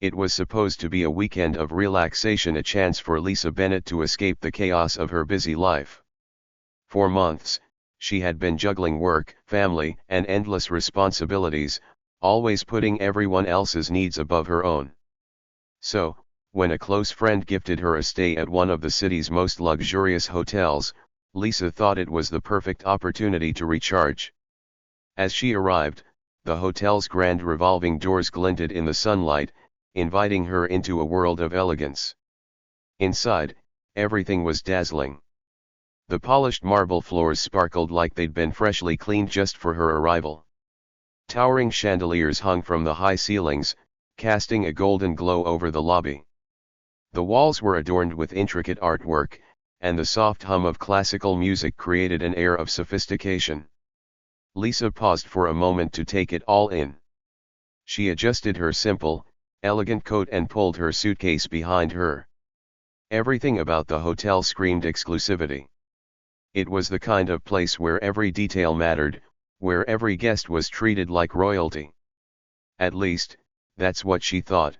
It was supposed to be a weekend of relaxation, a chance for Lisa Bennett to escape the chaos of her busy life. For months, she had been juggling work, family, and endless responsibilities, always putting everyone else's needs above her own. So, when a close friend gifted her a stay at one of the city's most luxurious hotels, Lisa thought it was the perfect opportunity to recharge. As she arrived, the hotel's grand revolving doors glinted in the sunlight, inviting her into a world of elegance. Inside, everything was dazzling. The polished marble floors sparkled like they'd been freshly cleaned just for her arrival. Towering chandeliers hung from the high ceilings, casting a golden glow over the lobby. The walls were adorned with intricate artwork, and the soft hum of classical music created an air of sophistication. Lisa paused for a moment to take it all in. She adjusted her simple, elegant coat and pulled her suitcase behind her. Everything about the hotel screamed exclusivity. It was the kind of place where every detail mattered, where every guest was treated like royalty. At least, that's what she thought.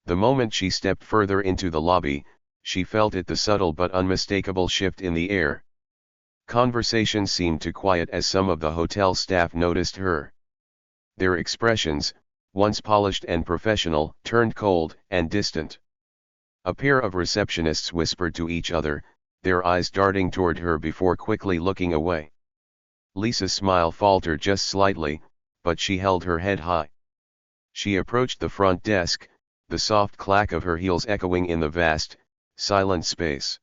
The moment she stepped further into the lobby, she felt the subtle but unmistakable shift in the air. Conversation seemed to quiet as some of the hotel staff noticed her. Their expressions, once polished and professional, turned cold and distant. A pair of receptionists whispered to each other, their eyes darting toward her before quickly looking away. Lisa's smile faltered just slightly, but she held her head high. She approached the front desk, the soft clack of her heels echoing in the vast, silent space.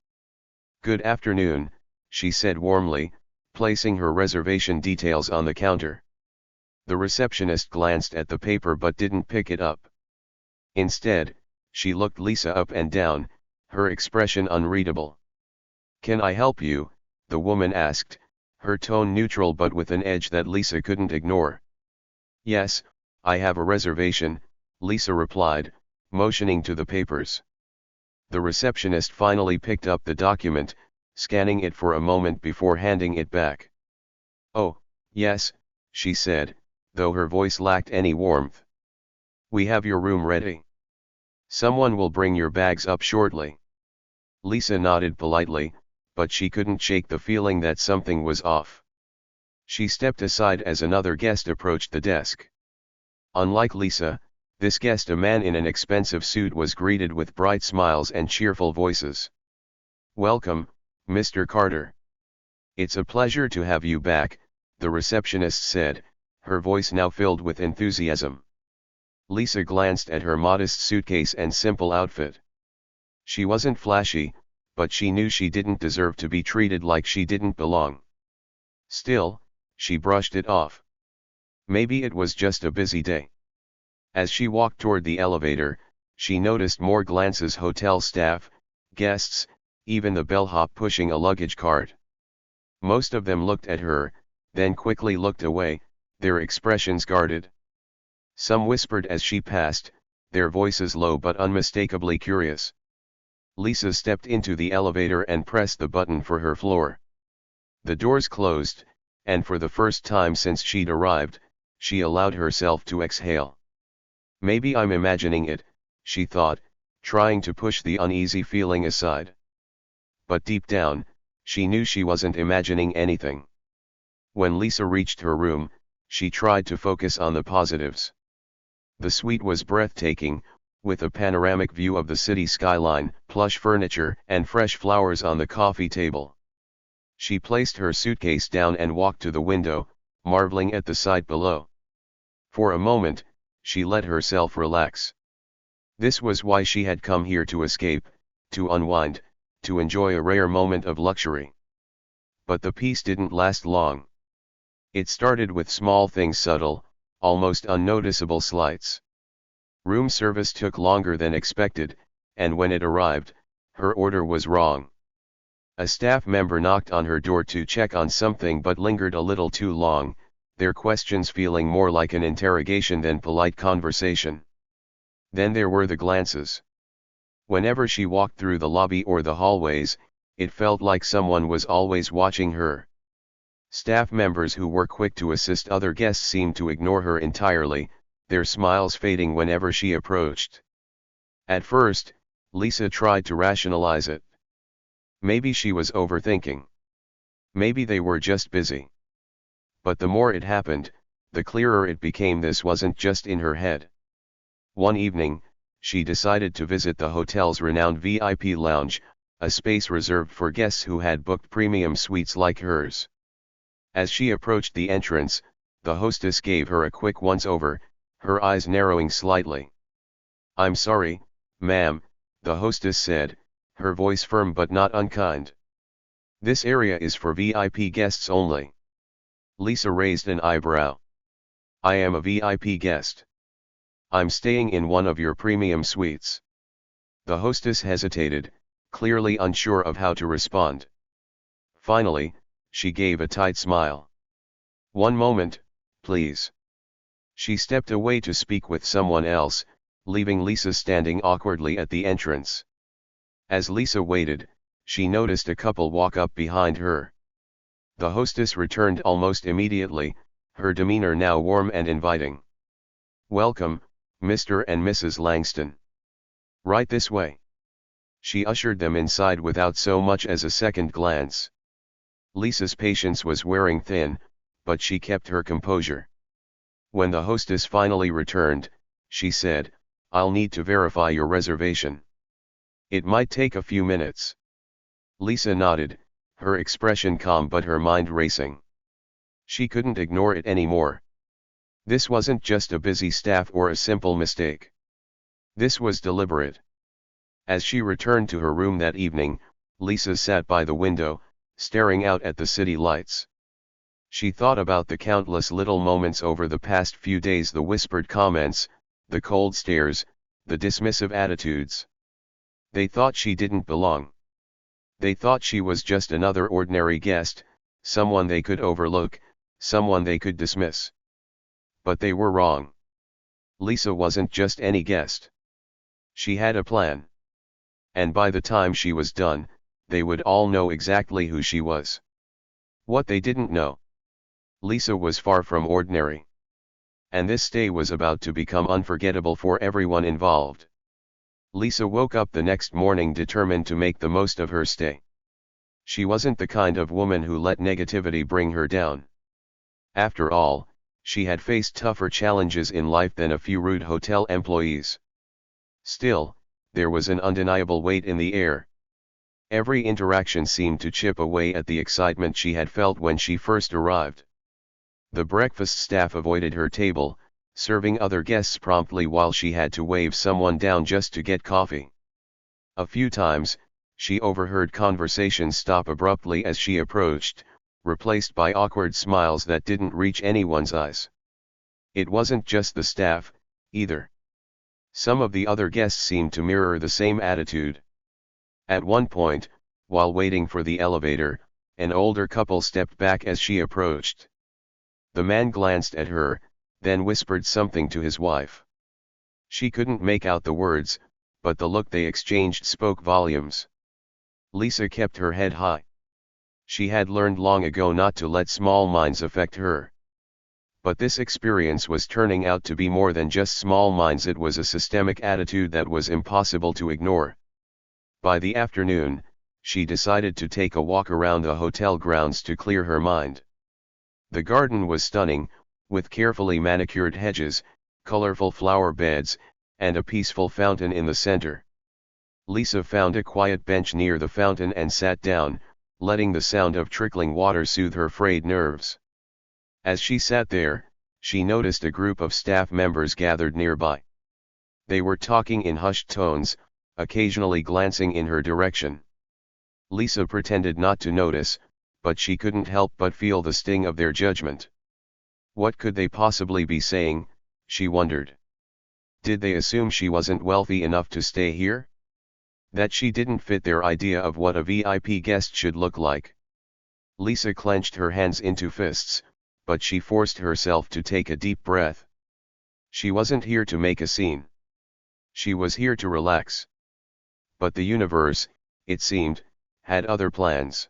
"Good afternoon," she said warmly, placing her reservation details on the counter. The receptionist glanced at the paper but didn't pick it up. Instead, she looked Lisa up and down, her expression unreadable. "Can I help you?" the woman asked, her tone neutral but with an edge that Lisa couldn't ignore. "Yes, I have a reservation," Lisa replied, motioning to the papers. The receptionist finally picked up the document, scanning it for a moment before handing it back. "Oh, yes," she said, though her voice lacked any warmth. "We have your room ready. Someone will bring your bags up shortly." Lisa nodded politely, but she couldn't shake the feeling that something was off. She stepped aside as another guest approached the desk. Unlike Lisa, this guest, a man in an expensive suit, was greeted with bright smiles and cheerful voices. "Welcome, Mr. Carter. It's a pleasure to have you back," the receptionist said, her voice now filled with enthusiasm. Lisa glanced at her modest suitcase and simple outfit. She wasn't flashy, but she knew she didn't deserve to be treated like she didn't belong. Still, she brushed it off. Maybe it was just a busy day. As she walked toward the elevator, she noticed more glances: hotel staff, guests, even the bellhop pushing a luggage cart. Most of them looked at her, then quickly looked away, their expressions guarded. Some whispered as she passed, their voices low but unmistakably curious. Lisa stepped into the elevator and pressed the button for her floor. The doors closed, and for the first time since she'd arrived, she allowed herself to exhale. Maybe I'm imagining it, she thought, trying to push the uneasy feeling aside. But deep down, she knew she wasn't imagining anything. When Lisa reached her room, she tried to focus on the positives. The suite was breathtaking, with a panoramic view of the city skyline, plush furniture, and fresh flowers on the coffee table. She placed her suitcase down and walked to the window, marveling at the sight below. For a moment, she let herself relax. This was why she had come here: to escape, to unwind, to enjoy a rare moment of luxury. But the peace didn't last long. It started with small things, subtle, almost unnoticeable slights. Room service took longer than expected, and when it arrived, her order was wrong. A staff member knocked on her door to check on something but lingered a little too long, their questions feeling more like an interrogation than polite conversation. Then there were the glances. Whenever she walked through the lobby or the hallways, it felt like someone was always watching her. Staff members who were quick to assist other guests seemed to ignore her entirely, their smiles fading whenever she approached. At first, Lisa tried to rationalize it. Maybe she was overthinking. Maybe they were just busy. But the more it happened, the clearer it became this wasn't just in her head. One evening, she decided to visit the hotel's renowned VIP lounge, a space reserved for guests who had booked premium suites like hers. As she approached the entrance, the hostess gave her a quick once-over, her eyes narrowing slightly. "I'm sorry, ma'am," the hostess said, her voice firm but not unkind. "This area is for VIP guests only." Lisa raised an eyebrow. "I am a VIP guest. I'm staying in one of your premium suites." The hostess hesitated, clearly unsure of how to respond. Finally, she gave a tight smile. "One moment, please." She stepped away to speak with someone else, leaving Lisa standing awkwardly at the entrance. As Lisa waited, she noticed a couple walk up behind her. The hostess returned almost immediately, her demeanor now warm and inviting. "Welcome, Mr. and Mrs. Langston. Right this way." She ushered them inside without so much as a second glance. Lisa's patience was wearing thin, but she kept her composure. When the hostess finally returned, she said, "I'll need to verify your reservation. It might take a few minutes." Lisa nodded, her expression calm but her mind racing. She couldn't ignore it anymore. This wasn't just a busy staff or a simple mistake. This was deliberate. As she returned to her room that evening, Lisa sat by the window, staring out at the city lights. She thought about the countless little moments over the past few days, the whispered comments, the cold stares, the dismissive attitudes. They thought she didn't belong. They thought she was just another ordinary guest, someone they could overlook, someone they could dismiss. But they were wrong. Lisa wasn't just any guest. She had a plan. And by the time she was done, they would all know exactly who she was. What they didn't know: Lisa was far from ordinary. And this stay was about to become unforgettable for everyone involved. Lisa woke up the next morning determined to make the most of her stay. She wasn't the kind of woman who let negativity bring her down. After all, she had faced tougher challenges in life than a few rude hotel employees. Still, there was an undeniable weight in the air. Every interaction seemed to chip away at the excitement she had felt when she first arrived. The breakfast staff avoided her table, serving other guests promptly while she had to wave someone down just to get coffee. A few times, she overheard conversations stop abruptly as she approached, replaced by awkward smiles that didn't reach anyone's eyes. It wasn't just the staff, either. Some of the other guests seemed to mirror the same attitude. At one point, while waiting for the elevator, an older couple stepped back as she approached. The man glanced at her, then whispered something to his wife. She couldn't make out the words, but the look they exchanged spoke volumes. Lisa kept her head high. She had learned long ago not to let small minds affect her. But this experience was turning out to be more than just small minds. It was a systemic attitude that was impossible to ignore. By the afternoon, she decided to take a walk around the hotel grounds to clear her mind. The garden was stunning, with carefully manicured hedges, colorful flower beds, and a peaceful fountain in the center. Lisa found a quiet bench near the fountain and sat down, letting the sound of trickling water soothe her frayed nerves. As she sat there, she noticed a group of staff members gathered nearby. They were talking in hushed tones, occasionally glancing in her direction. Lisa pretended not to notice, but she couldn't help but feel the sting of their judgment. What could they possibly be saying, she wondered. Did they assume she wasn't wealthy enough to stay here? That she didn't fit their idea of what a VIP guest should look like? Lisa clenched her hands into fists, but she forced herself to take a deep breath. She wasn't here to make a scene. She was here to relax. But the universe, it seemed, had other plans.